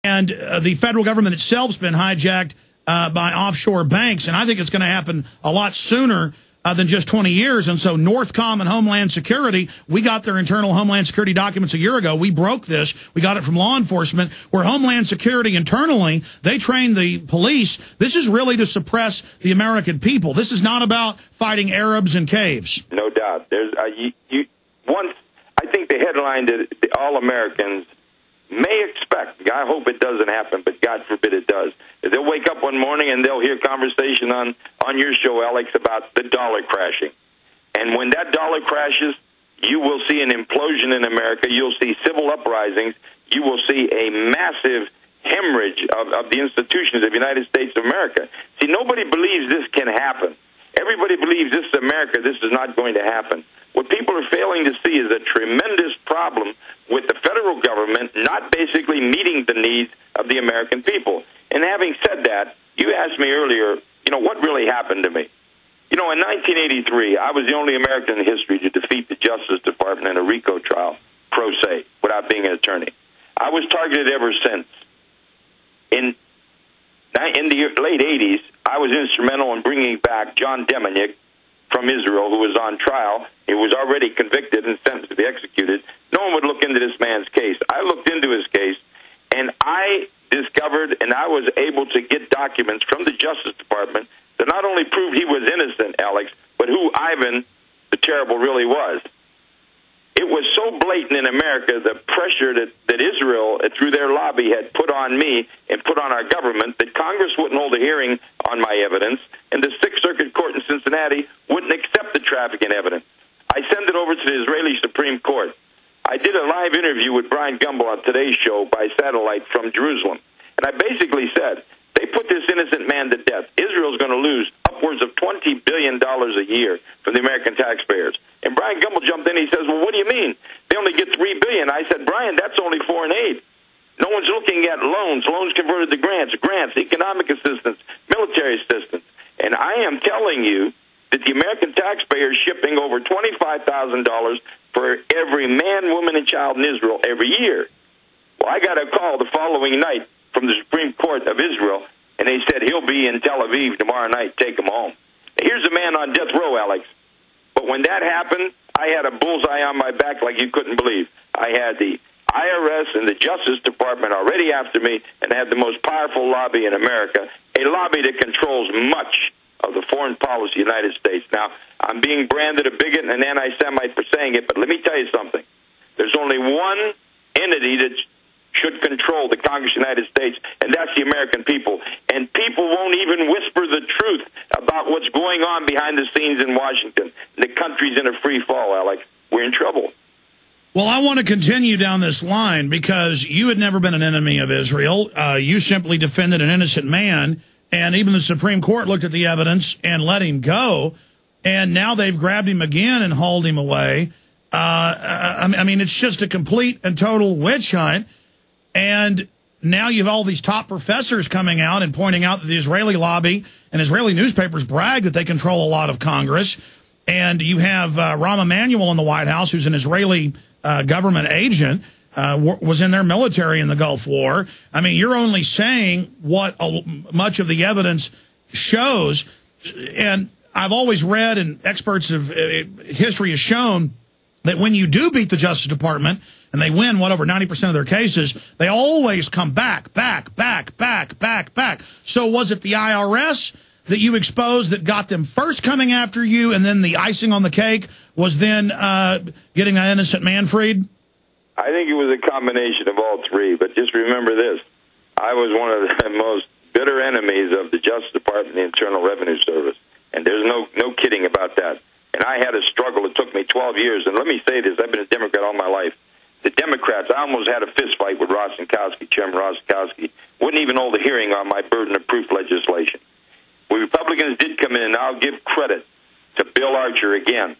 And the federal government itself's been hijacked by offshore banks, and I think it's going to happen a lot sooner than just 20 years. And so Northcom and Homeland Security, we got their internal Homeland Security documents a year ago. We broke this. We got it from law enforcement, where Homeland Security internally, they train the police. This is really to suppress the American people. This is not about fighting Arabs in caves. No doubt. There's once I think the headline that all Americans may expect, I hope it doesn't happen, but God forbid it does, is they'll wake up one morning and they'll hear conversation on your show, Alex, about the dollar crashing. And when that dollar crashes, you will see an implosion in America. You'll see civil uprisings. You will see a massive hemorrhage of the institutions of the United States of America. See, nobody believes this can happen. Everybody believes this is America. This is not going to happen. What people are failing to see is a tremendous problem with the federal government not basically meeting the needs of the American people. And having said that, you asked me earlier, what really happened to me? In 1983, I was the only American in history to defeat the Justice Department in a RICO trial, pro se, without being an attorney. I was targeted ever since. In the late 80s, I was instrumental in bringing back John Demanick from Israel, who was on trial. He was already convicted and sentenced to be executed. No one would look into this man's case. I looked into his case, and I discovered and I was able to get documents from the Justice Department that not only proved he was innocent, Alex, but who Ivan the Terrible really was. It was so blatant in America, the pressure that Israel, through their lobby, had put on me and put on our government, that Congress wouldn't hold a hearing on my evidence, and the Sixth Circuit Court in Cincinnati wouldn't accept the trafficking evidence. I sent it over to the Israeli Supreme Court. I did a live interview with Brian Gumbel on Today's Show by satellite from Jerusalem, and I basically said, they put this innocent man to death. Israel's going to lose upwards of $20 billion a year from the American taxpayers. And Brian Gumbel jumped in. He says, well, what do you mean? They only get $3 billion. I said, Brian, that's only foreign aid. No one's looking at loans converted to grants, economic assistance, military assistance. And I am telling you that the American taxpayer is shipping over $25,000 for every man, woman, and child in Israel every year. Well, I got a call the following night from the Supreme Court of Israel, and they said he'll be in Tel Aviv tomorrow night. Take him home. Here's a man on death row, Alex. But when that happened, I had a bullseye on my back like you couldn't believe. I had the IRS and the Justice Department already after me, and I had the most powerful lobby in America, a lobby that controls much of the foreign policy of the United States. Now, I'm being branded a bigot and an anti-Semite for saying it, but let me tell you something. There's only one entity that should control the Congress of the United States, and that's the American people. And people won't even whisper the truth about what's going on behind the scenes in Washington. The country's in a free fall, Alex. We're in trouble. Well, I want to continue down this line because you had never been an enemy of Israel. You simply defended an innocent man, and even the Supreme Court looked at the evidence and let him go, and now they've grabbed him again and hauled him away. I mean, it's just a complete and total witch hunt. And now you have all these top professors coming out and pointing out that the Israeli lobby and Israeli newspapers brag that they control a lot of Congress. And you have Rahm Emanuel in the White House, who's an Israeli government agent, was in their military in the Gulf War. I mean, you're only saying what much of the evidence shows. And I've always read, and experts of history has shown, that when you do beat the Justice Department, and they win, over 90% of their cases, they always come back. So was it the IRS that you exposed that got them first coming after you, and then the icing on the cake was then getting an innocent man freed? I think it was a combination of all three, but just remember this. I was one of the most bitter enemies of the Justice Department and the Internal Revenue Service, and there's no kidding about that. And I had a struggle. It took me 12 years, and let me say this. I've been a Democrat all my life. The Democrats, I almost had a fist fight with Chairman Rostenkowski, wouldn't even hold a hearing on my burden of proof legislation. We Republicans did come in, and I'll give credit to Bill Archer again.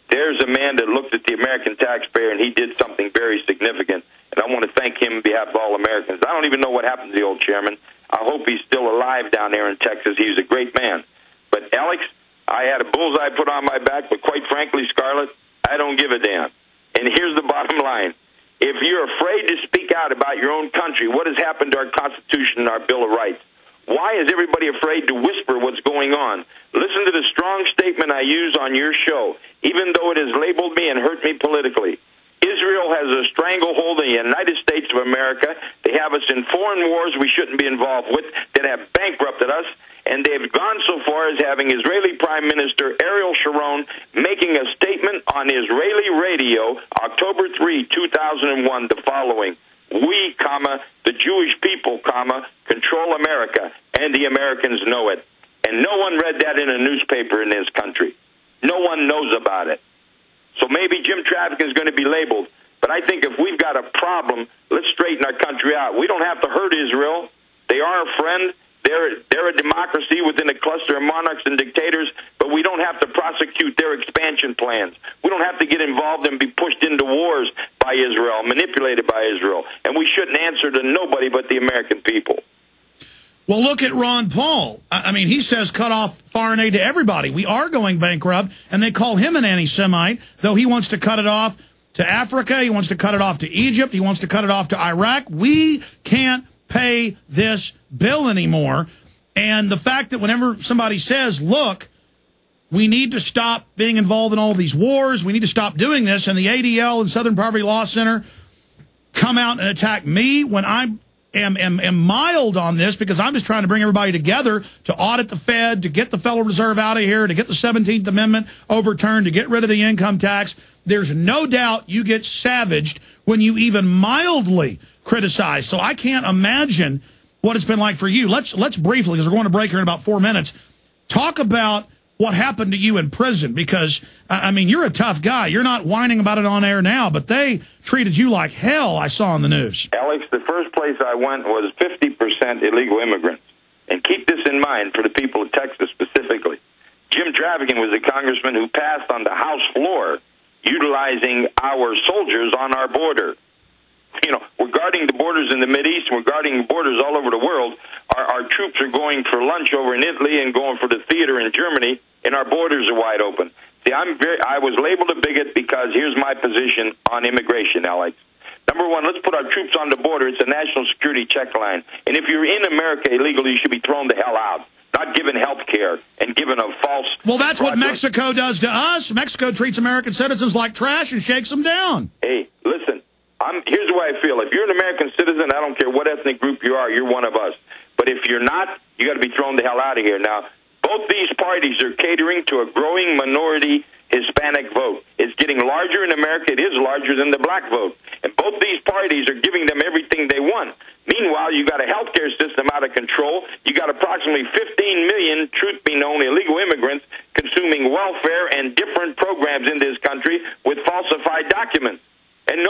There's a man that looked at the American taxpayer, and he did something very significant, and I want to thank him on behalf of all Americans. I don't even know what happened to the old chairman. I hope he's still alive down there in Texas. He was a great man. But, Alex, I had a bullseye put on my back, but quite frankly, Scarlett, I don't give a damn. And here's the bottom line. If you're afraid to speak out about your own country, country? What has happened to our Constitution and our Bill of Rights? Why is everybody afraid to whisper what's going on? Listen to the strong statement I use on your show, even though it has labeled me and hurt me politically. Israel has a stranglehold in the United States of America. They have us in foreign wars we shouldn't be involved with that have bankrupted us, and they've gone so far as having Israeli Prime Minister Ariel Sharon making a statement on Israeli radio October 3, 2001, the following: "We, the Jewish people, control America, and the Americans know it." And no one read that in a newspaper in this country. No one knows about it. So maybe Jim Traficant is going to be labeled. But I think if we've got a problem, let's straighten our country out. We don't have to hurt Israel. They are a friend. They're a democracy within a cluster of monarchs and dictators, but we don't have to prosecute their expansion plans. We don't have to get involved and be pushed into wars by Israel, manipulated by Israel. And we shouldn't answer to nobody but the American people. Well, look at Ron Paul. I mean, he says cut off foreign aid to everybody. We are going bankrupt, and they call him an anti-Semite, though he wants to cut it off to Africa. He wants to cut it off to Egypt. He wants to cut it off to Iraq. We can't pay this bill anymore. And the fact that whenever somebody says, look, we need to stop being involved in all these wars, we need to stop doing this, and the ADL and Southern Poverty Law Center come out and attack me when I'm am mild on this, because I'm just trying to bring everybody together to audit the Fed, to get the Federal Reserve out of here, to get the 17th Amendment overturned, to get rid of the income tax. There's no doubt you get savaged when you even mildly criticize. So I can't imagine what it's been like for you. Let's briefly, because we're going to break here in about 4 minutes, talk about what happened to you in prison, because, I mean, you're a tough guy. You're not whining about it on air now, but they treated you like hell, I saw on the news. Alex, the first place I went was 50% illegal immigrants. And keep this in mind for the people of Texas specifically. Jim Traficant was a congressman who passed on the House floor utilizing our soldiers on our border. You know, we're guarding the borders in the Mideast, we're guarding borders all over the world. Our troops are going for lunch over in Italy and going for the theater in Germany, and our borders are wide open. See, I was labeled a bigot because here's my position on immigration, Alex. Number one, let's put our troops on the border. It's a national security check line. And if you're in America illegally, you should be thrown the hell out, not given health care and given a false... Well, that's what Mexico does to us. Mexico treats American citizens like trash and shakes them down. Hey, listen, here's the way I feel. If you're an American citizen, I don't care what ethnic group you are, you're one of us. But if you're not, you got to be thrown the hell out of here. Now, both these parties are catering to a growing minority Hispanic vote. It's getting larger in America. It is larger than the black vote. And both these parties are giving them everything they want. Meanwhile, you got a healthcare system out of control. You got approximately 15 million, truth be known, illegal immigrants consuming welfare and different programs in this country with falsified documents. And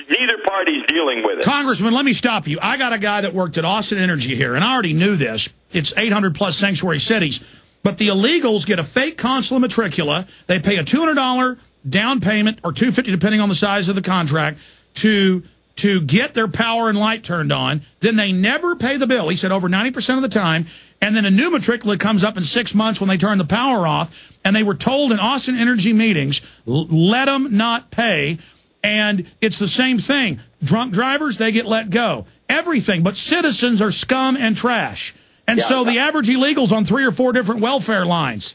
neither party's dealing with it. Congressman, let me stop you. I got a guy that worked at Austin Energy here, and I already knew this. It's 800-plus sanctuary cities. But the illegals get a fake consular matricula. They pay a $200 down payment, or $250 depending on the size of the contract, to get their power and light turned on. Then they never pay the bill. He said over 90% of the time. And then a new matriculate comes up in 6 months when they turn the power off. And they were told in Austin Energy meetings, let them not pay. And it's the same thing. Drunk drivers, they get let go. Everything. But citizens are scum and trash. And so the average illegal's on 3 or 4 different welfare lines.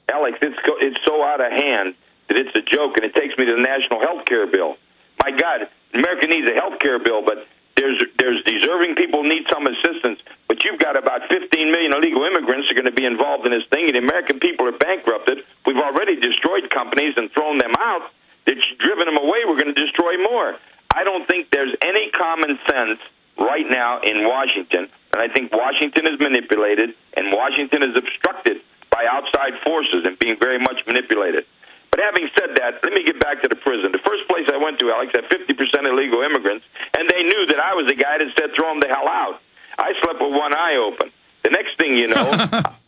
Alex, it's so out of hand that it's a joke, and it takes me to the national health care bill. My God, America needs a health care bill, but there's deserving people who need some assistance. But you've got about 15 million illegal immigrants who are going to be involved in this thing, and the American people are bankrupted. We've already destroyed companies and thrown them out. It's driven them away. We're going to destroy more. I don't think there's any common sense right now in Washington, and I think Washington is manipulated, and Washington is obstructed by outside forces and being very much manipulated. But having said that, let me get back to the prison. The first place I went to, Alex, had 50% illegal immigrants, and they knew that I was the guy that said throw them the hell out. I slept with one eye open. The next thing you know,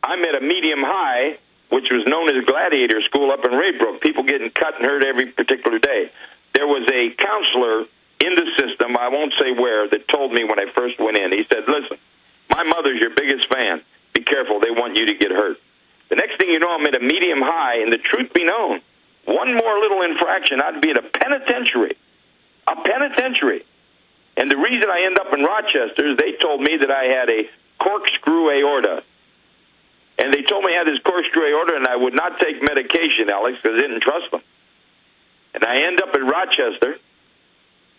I'm at a medium high, which was known as Gladiator School up in Raybrook, people getting cut and hurt every particular day. There was a counselor in the system, I won't say where, that told me when I first went in, he said, listen, my mother's your biggest fan. Be careful, they want you to get hurt. The next thing you know, I'm at a medium high, and the truth be known, one more little infraction, I'd be at a penitentiary. A penitentiary. And the reason I end up in Rochester is they told me that I had a corkscrew aorta. And they told me I had this corkscrew aorta, and I would not take medication, Alex, because I didn't trust them. And I end up in Rochester,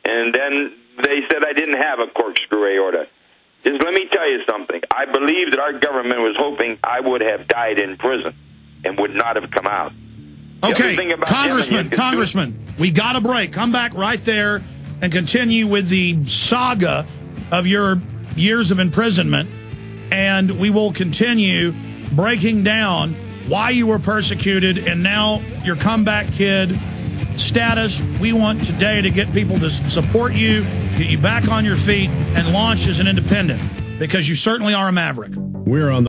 and then they said I didn't have a corkscrew aorta. Just let me tell you something. I believe that our government was hoping I would have died in prison and would not have come out. Okay, Congressman, we got a break. Come back right there and continue with the saga of your years of imprisonment, and we will continue breaking down why you were persecuted and now your comeback kid status. We want today to get people to support you, get you back on your feet, and launch as an independent, because you certainly are a maverick. We're on the